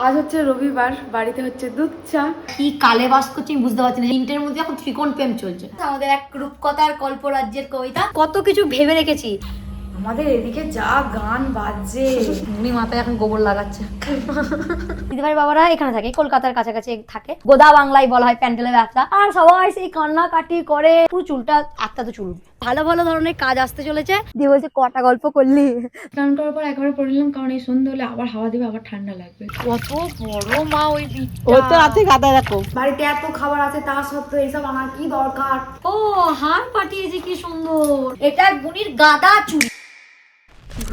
আজ হচ্ছে রবিবার, বাড়িতে হচ্ছে দুধ চা। কি কালে বাস করছি আমি বুঝতে পারছি না। তিনটের মধ্যে এখন ত্রিকোণ প্রেম চলছে। আমাদের এক রূপকথার কল্পরাজ্যের কবিতা, কত কিছু ভেবে রেখেছি। আমাদের এদিকে যা গান বাজছে, উনি মাথায় এখন গোবর লাগাচ্ছে। দিদিভাই বাবারা এখানে থাকে, কলকাতার কাছাকাছি থাকে। গোদা বাংলায় বলা হয় প্যান্ডেলের ব্যবসা। আর সবাই সেই কান্নাকাটি করে, পুরো চুলটা একটা তো চুল। ভালো ভালো ধরনের কাজ আসতে চলেছে। দিয়ে বলছে কটা গল্প করলি। স্নান করার পর একবারে পরে নিলাম, কারণ এই সন্ধ্যে হলে আবার হাওয়া দিবে, আবার ঠান্ডা লাগবে। কত বড় মা ওই ও তো আছে গাদা রাখো। বাড়িতে এত খাবার আছে, তা সত্ত্বেও এইসব আনার কি দরকার? ও হার পাঠিয়েছে, কি সুন্দর। এটা বুনির গাদা চুড়ি।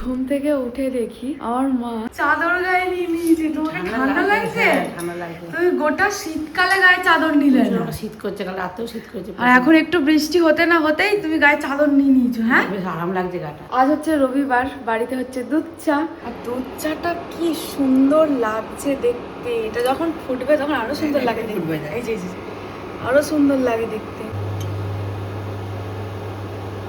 ঘুম থেকে উঠে দেখি আমার মা চাদর গায়ে নিয়ে নিয়েছে। তোমাকে ঠান্ডা লাগছে? ঠান্ডা লাগছে। তুমি গোটা শীতকালে গায়ে চাদর নিলে না। শীত করছে, কাল রাতেও শীত করছে। আর এখন একটু বৃষ্টি হতে না হতেই তুমি গায়ে চাদর নিয়ে নিয়েছো। হ্যাঁ, বেশ আরাম লাগছে গাটা। আজ হচ্ছে রবিবার, বাড়িতে হচ্ছে দুধ চা। আর দুধ চাটা কি সুন্দর লাগছে দেখতে। এটা যখন ফুটবে তখন আরো সুন্দর লাগে দেখতে। এই যে আরো সুন্দর লাগে দেখতে।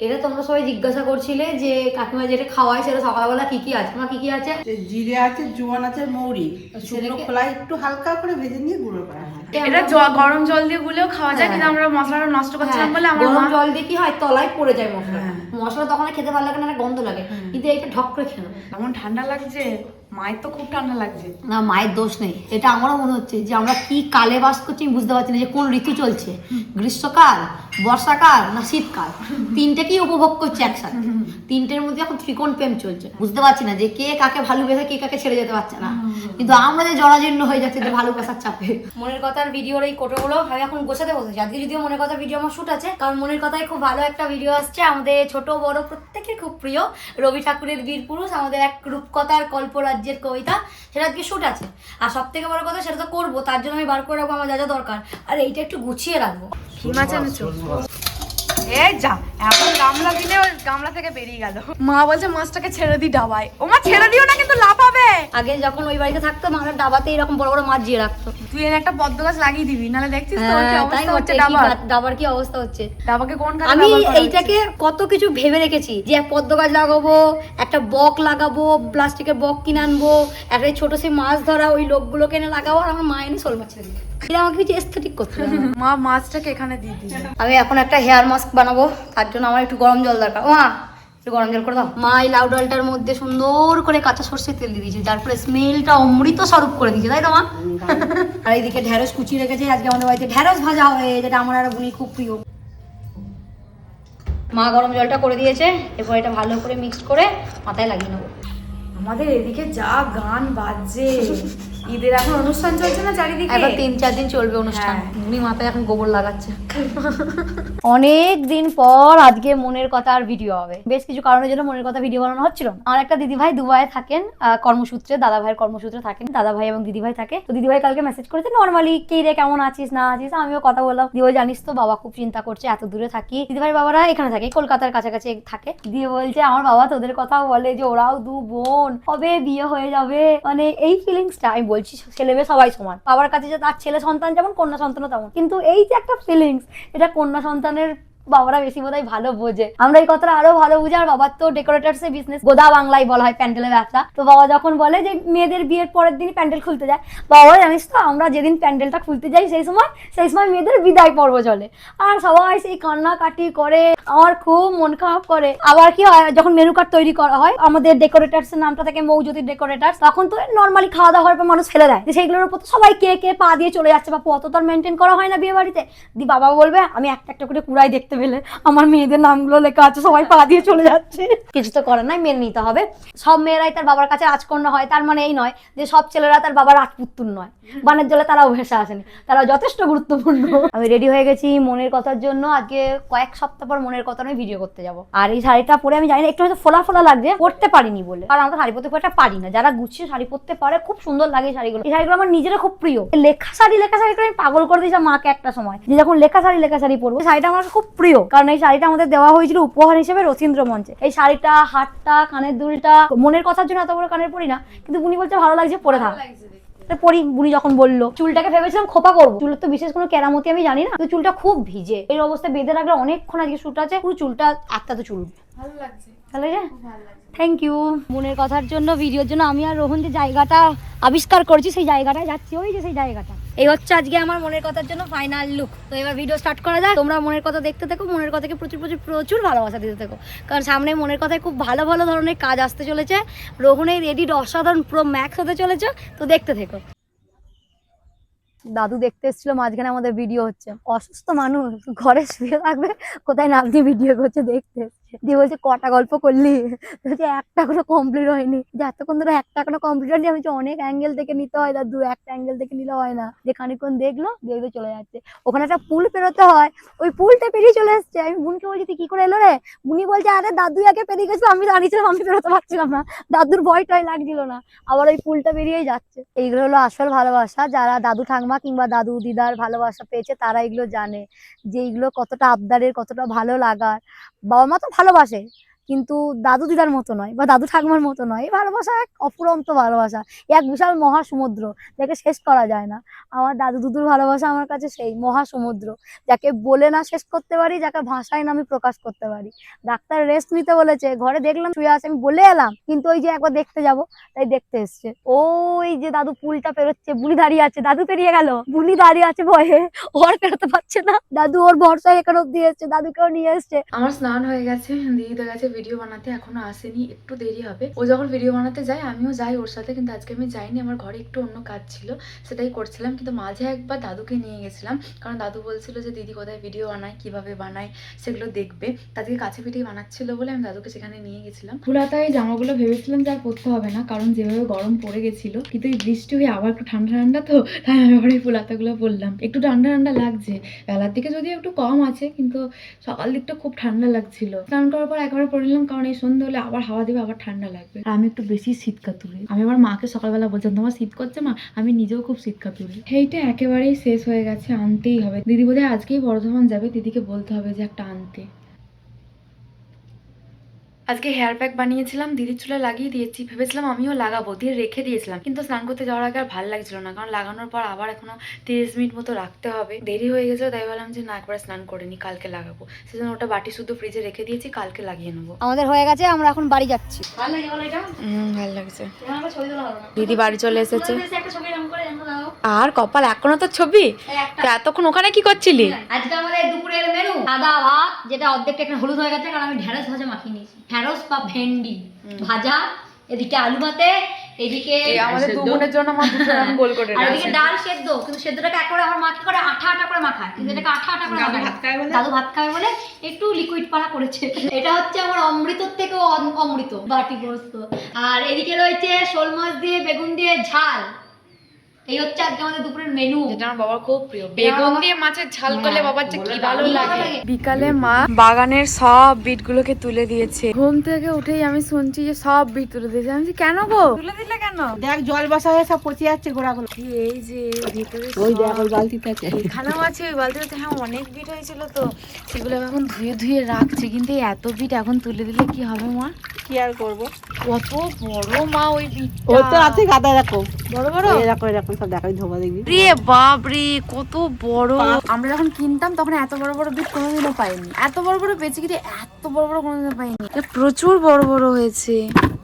এটা তোমরা সবাই জিজ্ঞাসা করছিলে যে কাকিমা যেটা খাওয়ায় সেটা সকালবেলা কি কি আছে। আমার কি কি আছে? জিরে আছে, জোয়ান আছে, মৌরি, শুকনো খোলায় একটু হালকা করে ভেজে নিয়ে গুঁড়ো করা হয়। এটা গরম জল দিয়ে গুলেও খাওয়া যায়, কিন্তু আমরা মশলাটা নষ্ট করছিলাম বলে আমার গরম মা জল দিয়ে কি হয়, তলায় পড়ে যায় মশলা। মশলা তখন আর খেতে ভালো লাগে না, একটা গন্ধ লাগে। কিন্তু এইটা ঢক করে খেয়ে নেবো। এমন ঠান্ডা লাগছে, মায়ের তো খুব ঠান্ডা লাগছে। না, মায়ের দোষ নেই। এটা আমারও মনে হচ্ছে যে আমরা কি কালে বাস করছি আমি বুঝতে পারছি না, যে কোন ঋতু চলছে, গ্রীষ্মকাল, বর্ষাকাল না শীতকাল। তিনটেকেই উপভোগ করছে একসাথে। তিনটের মধ্যে এখন ত্রিকোণ প্রেম চলছে। বুঝতে পারছি না যে কে কাকে ভালোবেসে কে কাকে ছেড়ে যেতে পারছে না। কিন্তু আমরা যে জরাজীর্ণ হয়ে যাচ্ছে যে ভালোবাসার চাপে। মনের কথার ভিডিওর এই কোটোগুলো আমি এখন গোছাতে বসেছি। আজকে যদিও মনের কথা ভিডিও আমার শুট আছে, কারণ মনের কথায় খুব ভালো একটা ভিডিও আসছে আমাদের ছোট বড় প্রত্যেকের খুব প্রিয়। রবি ঠাকুরের বীর পুরুষ, আমাদের এক রূপকথার কল্পরাজ্যের কবিতা, সেটা আজকে শুট আছে। আর সব থেকে বড় কথা, সেটা তো করবো, তার জন্য আমি বার করে রাখবো আমার যা যা দরকার। আর এইটা একটু গুছিয়ে রাখবো। কি মাছ এনেছো? এই যা, এখন গামলা দিলে ওই গামলা থেকে বেরিয়ে গেল। মা বলছে মাছটাকে ছেড়ে দি ডাবায়। ও মা ছেড়ে দিও না, কিন্তু লাফাবে। আগে যখন ওই বাড়িতে থাকতো মারা ডাবাতে এরকম বড় বড় মাছ জিয়ে রাখতো। তুই এনে একটা পদ্ম গাছ লাগিয়ে দিবি, নাহলে দেখছিস তো ওর কি অবস্থা হচ্ছে। ডাবার কি অবস্থা হচ্ছে। ডাবাকে কোন কাজে আমি ব্যবহার করা এইটাকে কত কিছু ভেবে রেখেছি, যে এক পদ্ম গাছ লাগাবো, একটা বক লাগাবো, প্লাস্টিকের বক কিনে আনবো, একটা ছোট সেই মাছ ধরা ওই লোকগুলোকে এনে লাগাবো, আর আমার মা এনে শোল মাছ ছেড়ে দিবে। এটা আমাকে কিছু এস্থেটিক করতে হবে। মা মাছটাকে এখানে দিয়ে দিই। আমি এখন একটা হেয়ার মাস্ক বানাবো, তার জন্য আমার একটু গরম জল দরকার। মা একটু গরম জল করে দাও। মা এই লাউ ডালটার মধ্যে সুন্দর করে কাঁচা সর্ষের তেল দিয়ে দিয়েছে, যার ফলে স্মেলটা অমৃত স্বরূপ করে দিয়েছে, তাই তো মা? আর এইদিকে ঢেঁড়স কুচিয়ে রেখেছে। আজকে আমাদের বাড়িতে ঢেঁড়স ভাজা হবে, যেটা আমার আর বুনি খুব প্রিয়। মা গরম জলটা করে দিয়েছে, এরপর এটা ভালো করে মিক্স করে মাথায় লাগিয়ে নেবো। আমাদের এদিকে যা গান বাজছে। ঈদের এখন অনুষ্ঠান চলছে না চারিদিকে, এখন 3-4 দিন চলবে অনুষ্ঠান। হ্যাঁ। বুনি মাথায় এখন গোবর লাগাচ্ছে। অনেক দিন পর আজকে মনের কথার ভিডিও হবে। বেশ কিছু কারণের জন্য মনের কথা ভিডিও বানানো হচ্ছিল না। আমার একটা দিদিভাই দুবাইয়ে থাকেন, কর্মসূত্রে, দাদা ভাইয়ের কর্মসূত্রে থাকেন। দাদা ভাই এবং দিদিভাই থাকে। তো দিদিভাই কালকে মেসেজ করেছে নর্মালি, কে রে কেমন আছিস না আছিস। আমিও কথা বললাম, দিদিভাই জানিস তো বাবা খুব চিন্তা করছে, এত দূরে থাকি। দিদিভাই বাবারা এখানে থাকে, কলকাতার কাছাকাছি থাকে। দিয়ে বলছে আমার বাবা তোদের কথা বলে যে ওরাও দু বোন, কবে বিয়ে হয়ে যাবে। মানে এই ফিলিংসটা, আমি বলছি ছেলে মেয়ে সবাই সমান। বাবার কাছে যে তার ছেলে সন্তান যেমন, কন্যা সন্তানও তেমন। কিন্তু এই যে একটা ফিলিংস, এটা কন্যা সন্তানের বাবারা বেশি বোধহয় ভালো বোঝে। আমরা এই কথাটা আরো ভালো বুঝি। আর বাবার তো ডেকোরেটার্স এর বিজনেস, গোদা বাংলায় বলা হয় প্যান্ডেলের ব্যবসা। তো বাবা যখন বলে যে মেয়েদের বিয়ের পরের দিনই প্যান্ডেল খুলতে যায়, বাবা জানিস তো আমরা যেদিন প্যান্ডেলটা খুলতে যাই সেই সময় মেয়েদের বিদায় পর্ব চলে। আর সবাই সেই কান্নাকাটি করে, আমার খুব মন খারাপ করে। আবার কি হয়, যখন মেনু কার্ড তৈরি করা হয়, আমাদের ডেকোরেটার্স এর নামটা থাকে মৌজ্যোতির ডেকোরেটার্স, তখন তো নর্মালি খাওয়া দাওয়া হওয়ার পর মানুষ ফেলে দেয়। সেইগুলোর উপর সবাই কে পা দিয়ে চলে যাচ্ছে, বা অত তো মেনটেন করা হয় না বিয়ে বাড়িতে। দি বাবা বলবে আমি একটা একটা করে কুড়াই দেখতে পেলে আমার মেয়েদের নামগুলো লেখা আছে, সবাই পা দিয়ে চলে যাচ্ছে। কিছু তো করার নাই, মেনে নিতে হবে। সব মেয়েরাই তার বাবার কাছে রাজকন্যা হয়, তার মানে এই নয় যে সব ছেলেরা তার বাবার রাজপুত্তুর নয়। বানের জলে তারাও ভেসে আসেনি, তারা যথেষ্ট গুরুত্বপূর্ণ। আমি রেডি হয়ে গেছি মনের কথার জন্য। আজকে কয়েক সপ্তাহ পর মনের কথা আমি ভিডিও করতে যাবো। আর এই শাড়িটা পরে আমি জানি না, একটু হয়তো ফোলা ফোলা লাগছে, পরতে পারিনি বলে, কারণ আমরা শাড়ি পরতে খুব একটা পারি না। যারা গুছিয়ে শাড়ি পরতে পারে খুব সুন্দর লাগে এই শাড়িগুলো। এই শাড়িগুলো আমার নিজের খুব প্রিয়। লেখা শাড়ি করে আমি পাগল করে দিয়েছিলাম মাকে একটা সময়, যে যখন লেখা শাড়ি পরবো। শাড়িটা আমার খুব প্রিয়, কারণ এই শাড়িটা আমাদের দেওয়া হয়েছিল উপহার হিসেবে রথীন্দ্র মঞ্চে। এই শাড়িটা, হাতটা, কানের দুলটা, মনের কথার জন্য এত বড় কানের পরি না, কিন্তু বুনি বলছে ভালো লাগছে পরে থাক, পরি। বুনি যখন বললো, চুলটাকে ভেবেছিলাম খোপা করবো। চুলের তো বিশেষ কোনো কেরামতি আমি জানি না, তো চুলটা খুব ভিজে, এই অবস্থায় বেঁধে রাখলে অনেকক্ষণ আজকে শুট আছে, পুরো চুলটা একটা তো চুল ভালো লাগছে। ভালো লাগে? Thank you. মনের কথার জন্য, ভিডিওর জন্য আমি আর রোহন যে জায়গাটা আবিষ্কার করেছি সেই জায়গাটায় যাচ্ছি, ওই যে সেই জায়গাটা। এই হচ্ছে আজকে আমার মনের কথার জন্য ফাইনাল লুক। তো এবার ভিডিও স্টার্ট করা যায়। তোমরা মনের কথা দেখতে থাকো, মনের কথাকে প্রচুর প্রচুর প্রচুর ভালোবাসা দিতে থাকো, কারণ সামনে মনের কথায় খুব ভালো ভালো ধরনের কাজ আসতে চলেছে। রোহনের এডিট অসাধারণ প্রো ম্যাক্স হতে চলেছে, তো দেখতে থেকো। দাদু দেখতে এসেছিল, মাঝখানে আমাদের ভিডিও হচ্ছে। অসুস্থ মানুষ ঘরে শুয়ে থাকবে, কোথায় নামনি ভিডিও করছে দেখতে এসছে। দিয়ে বলছে কটা গল্প করলি, বলছে একটা কোনো কমপ্লিট হয়নি। যে এতক্ষণ ধরে একটা কোনো কমপ্লিট হয়নি, আমি অনেক অ্যাঙ্গেল থেকে নিতে হয় দাদু, একটা অ্যাঙ্গেল থেকে নিলে হয় না। যে খানিকক্ষণ দেখলো দেখতে চলে যাচ্ছে। ওখানে একটা পুল পেরোতে হয়, ওই পুলটা পেরিয়ে চলে এসছে। আমি বোনকে বলছি তুই কি করে এলো রে? বুনি বলছে আরে দাদু আগে পেরিয়ে গেছিল, আমি দাঁড়িয়েছিলাম, আমি বেরোতে পারছিলাম না, দাদুর ভয়টাই লাগছিল না, আবার ওই পুলটা বেরিয়েই যাচ্ছে। এইগুলো হলো আসল ভালোবাসা। যারা দাদু ঠাকমা কিংবা দাদু দিদার ভালোবাসা পেয়েছে তারা এগুলো জানে, যে এইগুলো কতটা আবদারের, কতটা ভালো লাগার। বাবা মা তো ভালোবাসে, কিন্তু দাদু দিদার মতো নয় বা দাদু ঠাকুমার মতো নয়। এই ভালোবাসা এক অফুরন্ত ভালোবাসা, এক বিশাল মহাসমুদ্র, যাকে শেষ করা যায় না। আমার দাদু দুদুর ভালোবাসা আমার কাছে সেই মহাসমুদ্র, যাকে বলে না শেষ করতে পারি, যাকে ভাষায় না আমি প্রকাশ করতে পারি। ডাক্তার রেস্ট নিতে বলেছে, ঘরে দেখলাম শুয়ে আছে, আমি বলে এলাম, কিন্তু ওই যে একবার দেখতে যাব তাই দেখতে এসছে। ওই যে দাদু পুলটা পেরোচ্ছে, বুনি দাঁড়িয়ে আছে, দাদু পেরিয়ে গেল, বুনি দাঁড়িয়ে আছে ভয়ে, ওর পেরোতে পারছে না। দাদু ওর ভরসায় এখানে অব্দি এসছে, দাদুকেও নিয়ে এসছে। আমার স্নান হয়ে গেছে, দিদিদের গেছে ভিডিও বানাতে, এখনো আসেনি, একটু দেরি হবে। ও যখন ভিডিও বানাতে যায় আমিও যাই ওর সাথে, কিন্তু আজকে আমি যাইনি, আমার ঘরে একটু অন্য কাজ ছিল, সেটাই করছিলাম। কিন্তু মাঝে একবার দাদুকে নিয়ে গেছিলাম, কারণ দাদু বলছিল যে দিদি কোথায় ভিডিও বানায়, কিভাবে বানায় সেগুলো দেখবে। তাদেরকে কাছে পিঠেই বানাচ্ছিল বলে আমি দাদুকে সেখানে নিয়ে গেছিলাম। ফুলাতা এই জামাগুলো ভেবেছিলাম যে আর পরতে হবে না, কারণ যেভাবে গরম পড়ে গেছিল, কিন্তু এই বৃষ্টি হয়ে আবার একটু ঠান্ডা ঠান্ডা, তো তাই আমি আবার এই ফুলাতাগুলো পরলাম। একটু ঠান্ডা ঠান্ডা লাগছে, বেলার দিকে যদিও একটু কম আছে, কিন্তু সকাল দিকটা খুব ঠান্ডা লাগছিল। স্নান করার পর একবার পরে নিলাম, কারণ এই সন্ধ্যে হলে আবার হাওয়া দেবে, আবার ঠান্ডা লাগবে। আর আমি একটু বেশি শীত কাতুরে। আমি আমার মাকে সকালবেলা বলছিলাম তোমার শীত করছে মা, আমি নিজেও খুব শীত কাতুরে। এইটা একেবারেই শেষ হয়ে গেছে, আনতেই হবে। দিদি বোধহয় আজকেই বর্ধমান যাবে, দিদিকে বলতে হবে যে একটা আনতে। আজকে হেয়ার প্যাক বানিয়েছিলাম, দিদির চুলে লাগিয়ে দিয়েছি, ভেবেছিলাম আমিও লাগাবো, দিয়ে রেখে দিয়েছিলাম, কিন্তু স্নান করতে যাওয়ার আগে আর ভালো লাগছিল না, কারণ লাগানোর পর আবার এখনো 30 মিনিট মতো রাখতে হবে, দেরি হয়ে গেছে। তাই ভাবলাম যে না, একবার স্নান করে নি, কালকে লাগাবো। সেজন্য ওটা বাটি শুধু ফ্রিজে রেখে দিয়েছি, কালকে লাগিয়ে নেবো। আমাদের হয়ে গেছে, আমরা এখন বাড়ি যাচ্ছি। ভালো লাগে বলো এটা? ভালো লাগছে। ছবি তোলা হবে না। দিদি বাড়ি চলে এসেছে, একটা ছবি এরকম করে দাও। আর কপাল এখনো তো ছবি। এতক্ষণ ওখানে কি করছিলি? আজকে আমাদের দুপুরের মেনু সাদা ভাত, যেটা অর্ধেকটা একটা হলুদ হয়ে গেছে, কারণ আমি ঢেঁড়স ভাজা মাখিয়ে নিয়েছি। ঢেঁড়স বা ভেন্ডি ভাজা, এদিকে আলু ভাতে, এদিকে আমাদের দু বোনের জন্য আমার দুটো রকম গোল করে আর এদিকে ডাল সেদ্ধ, কিন্তু সেদ্ধটাকে একেবারে আমার মা কি করে আঠা আঠা করে মাখায়, কিন্তু এটাকে আঠা আঠা করে মাখায়। দাদু ভাত খায় বলে একটু লিকুইড পাড়া করেছে। এটা হচ্ছে আমার অমৃতর থেকে অমৃত বাটি গ্রস্ত। আর এদিকে রয়েছে শোল মাছ দিয়ে বেগুন দিয়ে ঝাল। এই হচ্ছে আজকে আমাদের দুপুরের মেনু, যেটা আমার বাবার খুব প্রিয়। বেগুন দিয়ে মাছের ঝাল করলে বাবার যে কি ভালো লাগে। বিকালে মা বাগানের সব বিটগুলোকে তুলে দিয়েছে। ঘুম থেকে উঠেই আমি শুনছি যে সব বিট তুলে দিয়েছে। আমি কেন গো তুলে দিলে কেন? দেখ জল বসায় সব পচে যাচ্ছে গোড়াগুলো। এই যে ভিতরে ওই দেখ ওই বালতিতে আছে, এখানেও আছে, ওই বালতিতে। হ্যাঁ অনেক বিট হয়েছিল তো, সেগুলো এখন ধুয়ে ধুয়ে রাখছে। কিন্তু এই এত বিট এখন তুলে দিলে কি হবে মা? কি আর করবো? কত বড় মা ওই বিট, ওই তো আছে গাদা, দেখো বড় বড় এরকম এরকম সব দেখাই ধোবা দেখবি। রে বাপ রে, কত বড়! আমরা যখন কিনতাম তখন এত বড় বড় বিট কোনোদিনও পাইনি। এত বড় বড় বেঁচে গিয়ে এত বড় বড় কোনোদিনও পাইনি। প্রচুর বড় বড় হয়েছে।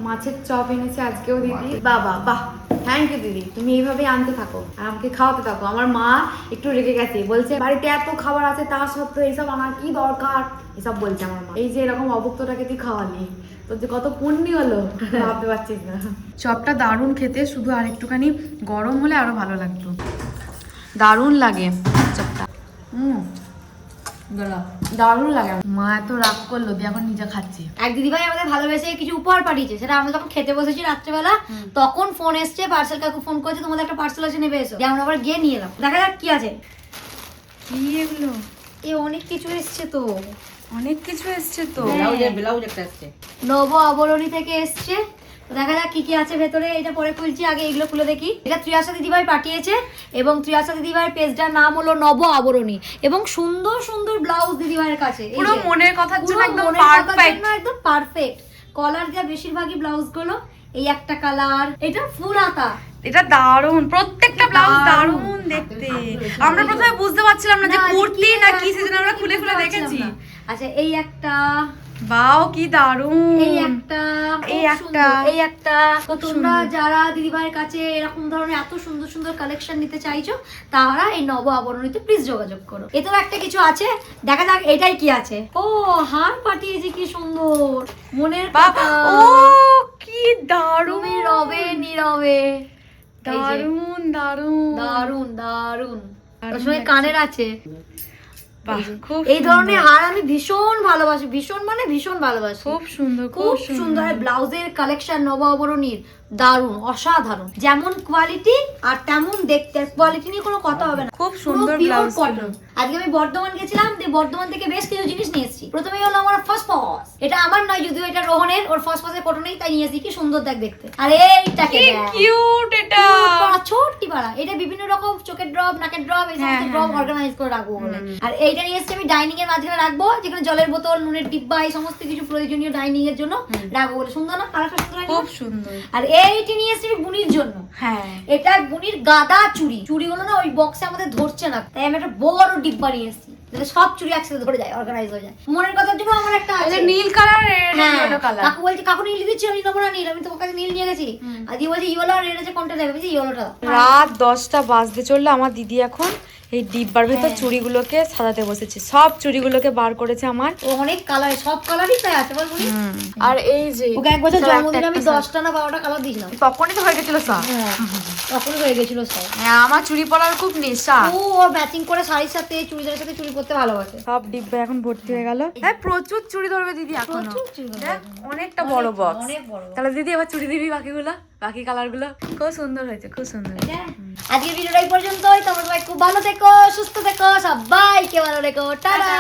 মাছের চপ এনেছে আজকেও দিদি। বাবা বাহ, থ্যাংক ইউ দিদি, তুমি এইভাবেই আনতে থাকো আর আমাকে খাওয়াতে থাকো। আমার মা একটু রেগে গেছে, বলছে বাড়িতে এত খাবার আছে তা সত্ত্বেও এইসব আমার কি দরকার, এসব বলছে আমার মা। এই যে এরকম অভুক্তটাকে তুই খাওয়ালি, তোর যে কত পুণ্যি হলো ভাবতে পারছিস না। চপটা দারুণ খেতে, শুধু আর একটুখানি গরম হলে আরো ভালো লাগতো। দারুণ লাগে চপটা, দারুণ লাগে। মা এত রাগ করলো দিয়ে এখন নিজে খাচ্ছে। এক দিদিভাই আমাদের ভালোবেসে কিছু উপহার পাঠিয়েছে, সেটা আমরা যখন খেতে বসেছি রাত্রেবেলা, তখন ফোন এসছে, পার্সেল কাকু ফোন করেছে তোমাদের একটা পার্সেল আছে নেবে এসো। আমরা আবার গিয়ে নিয়ে এলাম, দেখা যাক কি আছে। কি এগুলো? এ অনেক কিছু এসছে তো, অনেক কিছু এসছে তো। ব্লাউজ একটা আসছে, নব আবরণী থেকে এসছে। দেখা যাক কি কি আছে ভেতরে, এটা পরে খুলছি, আগে এগুলো খুলে দেখি। এটা ত্রিয়াশা দিদিভাই পাঠিয়েছে, এবং ত্রিয়াশা দিদিভাইয়ের পেজটার নাম হলো নব আবরণী, এবং সুন্দর সুন্দর ব্লাউজ দিদিভাইয়ের কাছে। পুরো মনের কথার জন্য একদম পারফেক্ট। কলার দেওয়া বেশিরভাগই ব্লাউজ গুলো এই একটা কালার, এটা ফুল হাতা। এটা দারুণ, প্রত্যেকটা ব্লাউজ দারুণ দেখতে। আমরা প্রথমে বুঝতে পারছিলাম না যে কুর্তি না কি, সেজন্য আমরা খুলে খুলে দেখেছি। আচ্ছা এই একটা, বাও কি দারুণ। এই একটা, এই খুব একটা, সুন্দর, এই একটা। তো তোমরা যারা দিদিভাইয়ের কাছে এরকম ধরনের এত সুন্দর সুন্দর কালেকশন নিতে চাইছো তারা এই নব আবরণীতে প্লিজ যোগাযোগ করো। এতেও একটা কিছু আছে, দেখা যাক এটাই কি আছে। ও হার পাঠিয়েছে, কি সুন্দর মনের বাবা, কথা। ও কি দারুণ, তুমি রবে নীরবে। দারুণ দারুণ দারুন দারুন। দারুণ ওর সঙ্গে লাগছে। কানের আছে। বাহ, খুব এই ধরনের হার আমি ভীষণ ভালোবাসি, ভীষণ মানে ভীষণ ভালোবাসি। খুব সুন্দর, খুব সুন্দর ব্লাউজের কালেকশন নব আবরণীর, দারুণ অসাধারণ। যেমন কোয়ালিটি আর তেমন দেখতে, কোয়ালিটি নিয়ে কোনো কথা হবে না। খুব সুন্দর ব্লাউজ ছিল। আজকে আমি বর্ধমান গেছিলাম, দিয়ে বর্ধমান থেকে বেশ কিছু জিনিস নিয়ে এসেছি। প্রথমেই হলো আমার ফার্স্ট পস, এটা আমার নয় যদিও, এটা রোহনের, ওর ফার্স্ট পসের ফটো নেই তাই নিয়ে এসেছি। কি সুন্দর দেখ দেখতে। আর এইটাকে কি দেখ, কিউট এটা। ছোট্টি পাড়া। এটা বিভিন্ন রকম চোখের ড্রপ, নাকের ড্রপ, এই সমস্ত হ্যাঁ, ড্রপ হ্যাঁ। অর্গানাইজ করে রাখবো বলে। আর এইটা নিয়ে এসেছি আমি ডাইনিং এর মাঝখানে রাখবো, যেখানে জলের বোতল, নুনের ডিব্বা, এই সমস্ত কিছু প্রয়োজনীয় ডাইনিং এর জন্য রাখবো বলে। সুন্দর না কালারটা? সুন্দর লাগে না? খুব সুন্দর। আর এইটি নিয়ে এসেছি আমি বুনির জন্য। হ্যাঁ, এটা বুনির গাদা চুড়ি। চুড়িগুলো না ওই বক্সে আমাদের ধরছে না, তাই আমি একটা বড় ডিব্বা নিয়ে এসেছি, যাতে সব চুড়ি একসাথে ধরে যায়, অর্গানাইজ হয়ে যায়। মনের কথার জন্য আমার একটা আছে নীল কালার, হ্যাঁ, ইয়েলো কালার। কাকু বলছে কাকু নীল দিচ্ছি, আমি নেবো না নীল, আমি তোমার কাছে নীল নিয়ে গেছি। আর দিয়ে বলছে ইয়েলো আর রেড আছে, কোনটা নেবে? বলছি ইয়েলোটা দাও। রাত 10টা বাজতে চললো, আমার দিদি এখন এই ডিব্বার ভেতর চুড়িগুলোকে সাজাতে বসেছে। সব চুড়িগুলোকে বার করেছে আমার। ও অনেক কালার, সব কালারই তাই আছে বল বুনি। আর এই যে ওকে এক বছর সব জন্মদিনে একটা আমি একটা 10টা না 12টা কালার দিয়েছিলাম। তখনই তো হয়ে গেছিল সব। হ্যাঁ, তখন হয়ে গেছিল সব। হ্যাঁ, আমার চুড়ি পরার খুব নেশা। ও ওর ম্যাচিং করে শাড়ির সাথে চুড়িদারের সাথে চুড়ি পরতে ভালোবাসে। সব ডিব্বা এখন ভর্তি হয়ে গেল। হ্যাঁ, প্রচুর চুড়ি ধরবে দিদি এখনো। প্রচুর চুড়ি ধরবে। দেখ, অনেকটা বড় বক্স। অনেক বড় box। তাহলে দিদি এবার চুড়ি দিবি বাকিগুলো, বাকি কালার গুলো। খুব সুন্দর হয়েছে, খুব সুন্দর। হ্যাঁ। আজকের ভিডিওটা এই পর্যন্তই। তোমরা সবাই খুব ভালো থেকো, সুস্থ থেকো, সবাইকে ভালো রেখো। টাটা।